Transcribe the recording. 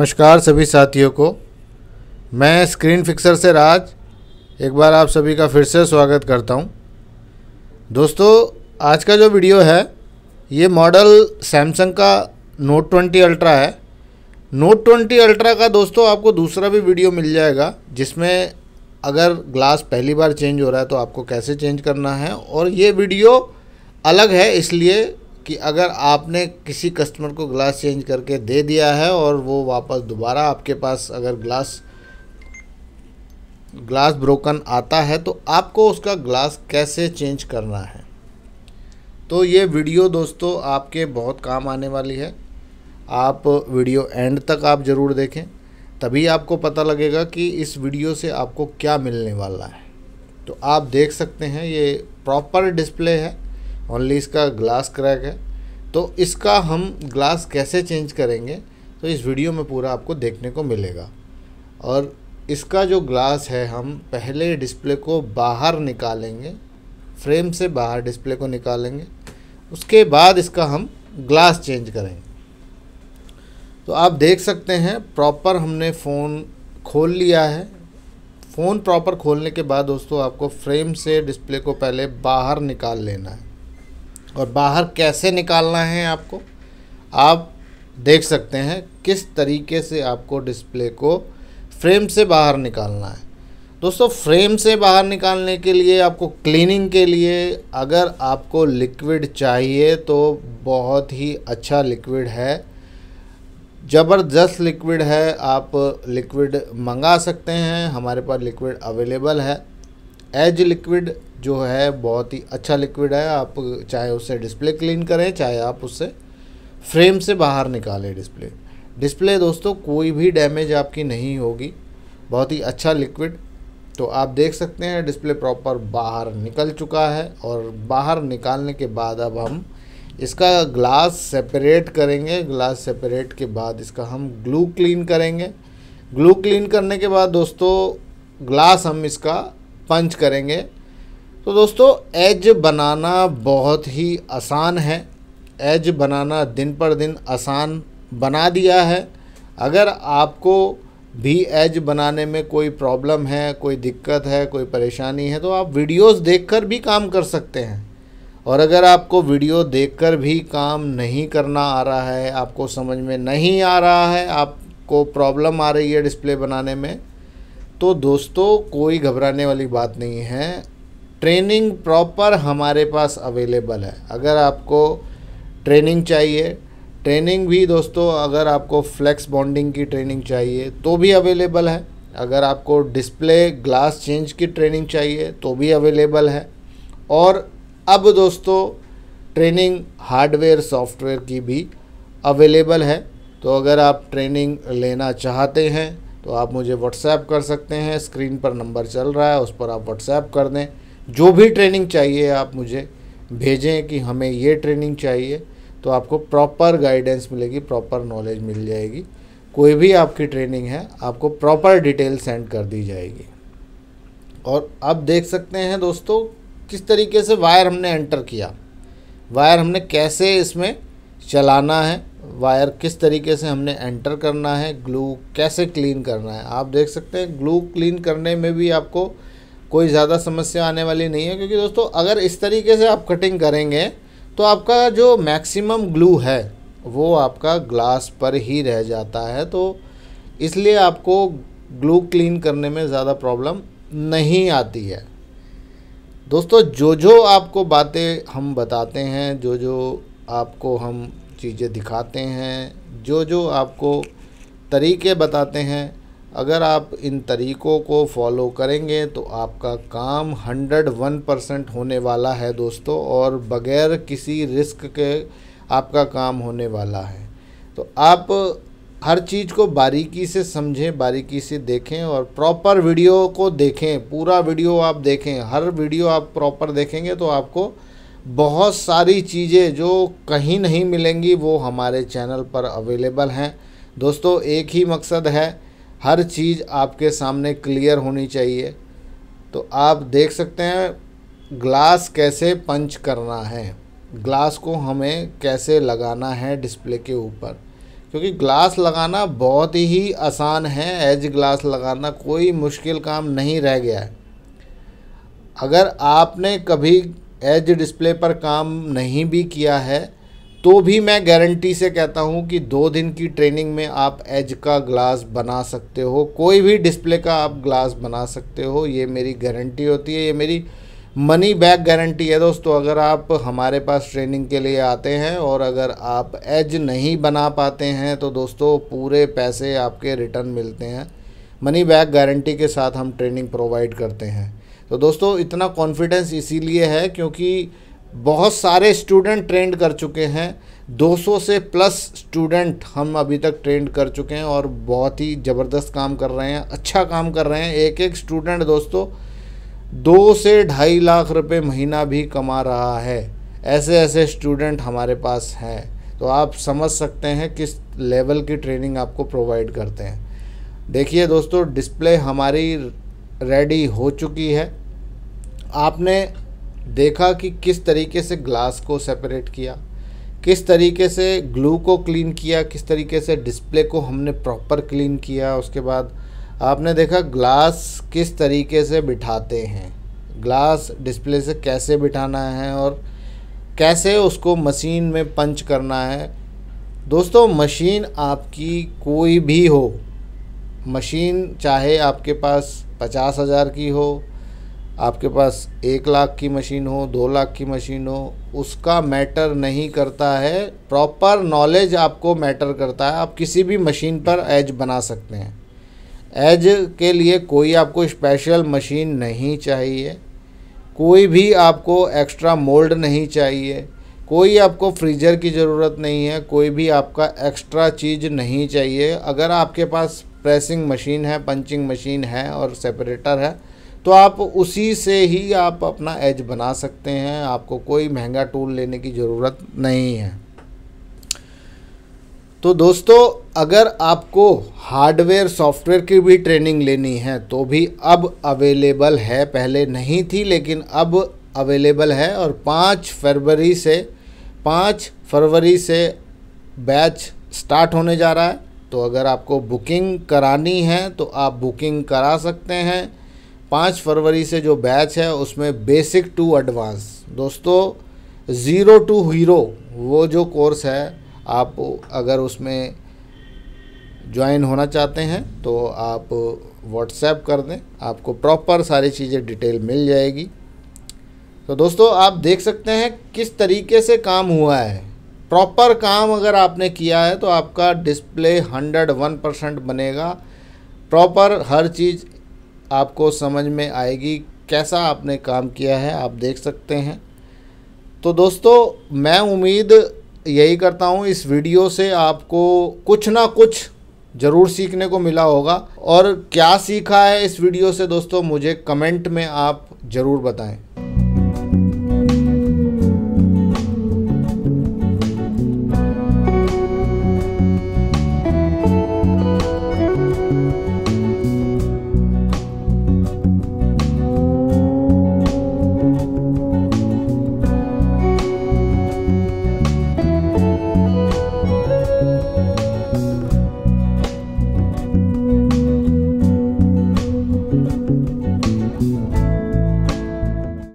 नमस्कार सभी साथियों को। मैं स्क्रीन फिक्सर से राज एक बार आप सभी का फिर से स्वागत करता हूं। दोस्तों, आज का जो वीडियो है ये मॉडल सैमसंग का नोट 20 अल्ट्रा है। नोट 20 अल्ट्रा का दोस्तों आपको दूसरा भी वीडियो मिल जाएगा, जिसमें अगर ग्लास पहली बार चेंज हो रहा है तो आपको कैसे चेंज करना है। और ये वीडियो अलग है इसलिए कि अगर आपने किसी कस्टमर को ग्लास चेंज करके दे दिया है और वो वापस दोबारा आपके पास अगर ग्लास ब्रोकन आता है तो आपको उसका ग्लास कैसे चेंज करना है। तो ये वीडियो दोस्तों आपके बहुत काम आने वाली है। आप वीडियो एंड तक आप ज़रूर देखें, तभी आपको पता लगेगा कि इस वीडियो से आपको क्या मिलने वाला है। तो आप देख सकते हैं ये प्रॉपर डिस्प्ले है, ओनली इसका ग्लास क्रैक है। तो इसका हम ग्लास कैसे चेंज करेंगे तो इस वीडियो में पूरा आपको देखने को मिलेगा। और इसका जो ग्लास है हम पहले डिस्प्ले को बाहर निकालेंगे, फ्रेम से बाहर डिस्प्ले को निकालेंगे, उसके बाद इसका हम ग्लास चेंज करेंगे। तो आप देख सकते हैं प्रॉपर हमने फ़ोन खोल लिया है। फ़ोन प्रॉपर खोलने के बाद दोस्तों आपको फ्रेम से डिस्प्ले को पहले बाहर निकाल लेना है। और बाहर कैसे निकालना है आपको आप देख सकते हैं किस तरीके से आपको डिस्प्ले को फ्रेम से बाहर निकालना है। दोस्तों, फ्रेम से बाहर निकालने के लिए आपको क्लीनिंग के लिए अगर आपको लिक्विड चाहिए तो बहुत ही अच्छा लिक्विड है, ज़बरदस्त लिक्विड है। आप लिक्विड मंगा सकते हैं, हमारे पास लिक्विड अवेलेबल है। एज लिक्विड जो है बहुत ही अच्छा लिक्विड है। आप चाहे उससे डिस्प्ले क्लीन करें, चाहे आप उससे फ्रेम से बाहर निकालें डिस्प्ले दोस्तों कोई भी डैमेज आपकी नहीं होगी। बहुत ही अच्छा लिक्विड। तो आप देख सकते हैं डिस्प्ले प्रॉपर बाहर निकल चुका है। और बाहर निकालने के बाद अब हम इसका ग्लास सेपरेट करेंगे। ग्लास सेपरेट के बाद इसका हम ग्लू क्लीन करेंगे। ग्लू क्लीन करने के बाद दोस्तों ग्लास हम इसका पंच करेंगे। तो दोस्तों एज बनाना बहुत ही आसान है। एज बनाना दिन पर दिन आसान बना दिया है। अगर आपको भी एज बनाने में कोई प्रॉब्लम है, कोई दिक्कत है, कोई परेशानी है तो आप वीडियोस देखकर भी काम कर सकते हैं। और अगर आपको वीडियो देखकर भी काम नहीं करना आ रहा है, आपको समझ में नहीं आ रहा है, आपको प्रॉब्लम आ रही है डिस्प्ले बनाने में, तो दोस्तों कोई घबराने वाली बात नहीं है। ट्रेनिंग प्रॉपर हमारे पास अवेलेबल है। अगर आपको ट्रेनिंग चाहिए, ट्रेनिंग भी दोस्तों अगर आपको फ्लेक्स बॉन्डिंग की ट्रेनिंग चाहिए तो भी अवेलेबल है। अगर आपको डिस्प्ले ग्लास चेंज की ट्रेनिंग चाहिए तो भी अवेलेबल है। और अब दोस्तों ट्रेनिंग हार्डवेयर सॉफ्टवेयर की भी अवेलेबल है। तो अगर आप ट्रेनिंग लेना चाहते हैं तो आप मुझे व्हाट्सएप कर सकते हैं। स्क्रीन पर नंबर चल रहा है, उस पर आप व्हाट्सएप कर दें। जो भी ट्रेनिंग चाहिए आप मुझे भेजें कि हमें ये ट्रेनिंग चाहिए, तो आपको प्रॉपर गाइडेंस मिलेगी, प्रॉपर नॉलेज मिल जाएगी। कोई भी आपकी ट्रेनिंग है आपको प्रॉपर डिटेल सेंड कर दी जाएगी। और अब देख सकते हैं दोस्तों किस तरीके से वायर हमने एंटर किया, वायर हमने कैसे इसमें चलाना है, वायर किस तरीके से हमने एंटर करना है, ग्लू कैसे क्लीन करना है। आप देख सकते हैं ग्लू क्लीन करने में भी आपको कोई ज़्यादा समस्या आने वाली नहीं है, क्योंकि दोस्तों अगर इस तरीके से आप कटिंग करेंगे तो आपका जो मैक्सिमम ग्लू है वो आपका ग्लास पर ही रह जाता है। तो इसलिए आपको ग्लू क्लीन करने में ज़्यादा प्रॉब्लम नहीं आती है। दोस्तों जो आपको बातें हम बताते हैं, जो आपको हम चीज़ें दिखाते हैं, जो आपको तरीके बताते हैं, अगर आप इन तरीक़ों को फॉलो करेंगे तो आपका काम 101% होने वाला है दोस्तों। और बग़ैर किसी रिस्क के आपका काम होने वाला है। तो आप हर चीज़ को बारीकी से समझें, बारीकी से देखें और प्रॉपर वीडियो को देखें। पूरा वीडियो आप देखें, हर वीडियो आप प्रॉपर देखेंगे तो आपको बहुत सारी चीज़ें जो कहीं नहीं मिलेंगी वो हमारे चैनल पर अवेलेबल हैं। दोस्तों एक ही मकसद है, हर चीज़ आपके सामने क्लियर होनी चाहिए। तो आप देख सकते हैं ग्लास कैसे पंच करना है, ग्लास को हमें कैसे लगाना है डिस्प्ले के ऊपर, क्योंकि ग्लास लगाना बहुत ही आसान है, एज ग्लास लगाना कोई मुश्किल काम नहीं रह गया है। अगर आपने कभी एज डिस्प्ले पर काम नहीं भी किया है तो भी मैं गारंटी से कहता हूँ कि 2 दिन की ट्रेनिंग में आप एज का ग्लास बना सकते हो, कोई भी डिस्प्ले का आप ग्लास बना सकते हो। ये मेरी गारंटी होती है, ये मेरी मनी बैक गारंटी है दोस्तों। अगर आप हमारे पास ट्रेनिंग के लिए आते हैं और अगर आप एज नहीं बना पाते हैं तो दोस्तों पूरे पैसे आपके रिटर्न मिलते हैं। मनी बैक गारंटी के साथ हम ट्रेनिंग प्रोवाइड करते हैं। तो दोस्तों इतना कॉन्फिडेंस इसीलिए है क्योंकि बहुत सारे स्टूडेंट ट्रेंड कर चुके हैं, 200 से प्लस स्टूडेंट हम अभी तक ट्रेंड कर चुके हैं और बहुत ही ज़बरदस्त काम कर रहे हैं, अच्छा काम कर रहे हैं। एक एक स्टूडेंट दोस्तों 2 से 2.5 लाख रुपए महीना भी कमा रहा है। ऐसे ऐसे स्टूडेंट हमारे पास हैं, तो आप समझ सकते हैं किस लेवल की ट्रेनिंग आपको प्रोवाइड करते हैं। देखिए दोस्तों डिस्प्ले हमारी रेडी हो चुकी है। आपने देखा कि किस तरीके से ग्लास को सेपरेट किया, किस तरीके से ग्लू को क्लीन किया, किस तरीके से डिस्प्ले को हमने प्रॉपर क्लीन किया। उसके बाद आपने देखा ग्लास किस तरीके से बिठाते हैं, ग्लास डिस्प्ले से कैसे बिठाना है और कैसे उसको मशीन में पंच करना है। दोस्तों मशीन आपकी कोई भी हो, मशीन चाहे आपके पास 50,000 की हो, आपके पास 1 लाख की मशीन हो, 2 लाख की मशीन हो, उसका मैटर नहीं करता है। प्रॉपर नॉलेज आपको मैटर करता है। आप किसी भी मशीन पर एज बना सकते हैं। एज के लिए कोई आपको स्पेशल मशीन नहीं चाहिए, कोई भी आपको एक्स्ट्रा मोल्ड नहीं चाहिए, कोई आपको फ्रीजर की ज़रूरत नहीं है, कोई भी आपका एक्स्ट्रा चीज़ नहीं चाहिए। अगर आपके पास प्रेसिंग मशीन है, पंचिंग मशीन है और सेपरेटर है तो आप उसी से ही आप अपना एज बना सकते हैं। आपको कोई महंगा टूल लेने की ज़रूरत नहीं है। तो दोस्तों अगर आपको हार्डवेयर सॉफ्टवेयर की भी ट्रेनिंग लेनी है तो भी अब अवेलेबल है, पहले नहीं थी लेकिन अब अवेलेबल है। और 5 फरवरी से बैच स्टार्ट होने जा रहा है। तो अगर आपको बुकिंग करानी है तो आप बुकिंग करा सकते हैं। 5 फरवरी से जो बैच है उसमें बेसिक टू एडवांस दोस्तों 0 टू हीरो वो जो कोर्स है, आप अगर उसमें ज्वाइन होना चाहते हैं तो आप व्हाट्सएप कर दें, आपको प्रॉपर सारी चीज़ें डिटेल मिल जाएगी। तो दोस्तों आप देख सकते हैं किस तरीके से काम हुआ है। प्रॉपर काम अगर आपने किया है तो आपका डिस्प्ले 101% बनेगा। प्रॉपर हर चीज़ आपको समझ में आएगी, कैसा आपने काम किया है आप देख सकते हैं। तो दोस्तों मैं उम्मीद यही करता हूँ इस वीडियो से आपको कुछ ना कुछ ज़रूर सीखने को मिला होगा। और क्या सीखा है इस वीडियो से दोस्तों मुझे कमेंट में आप ज़रूर बताएं।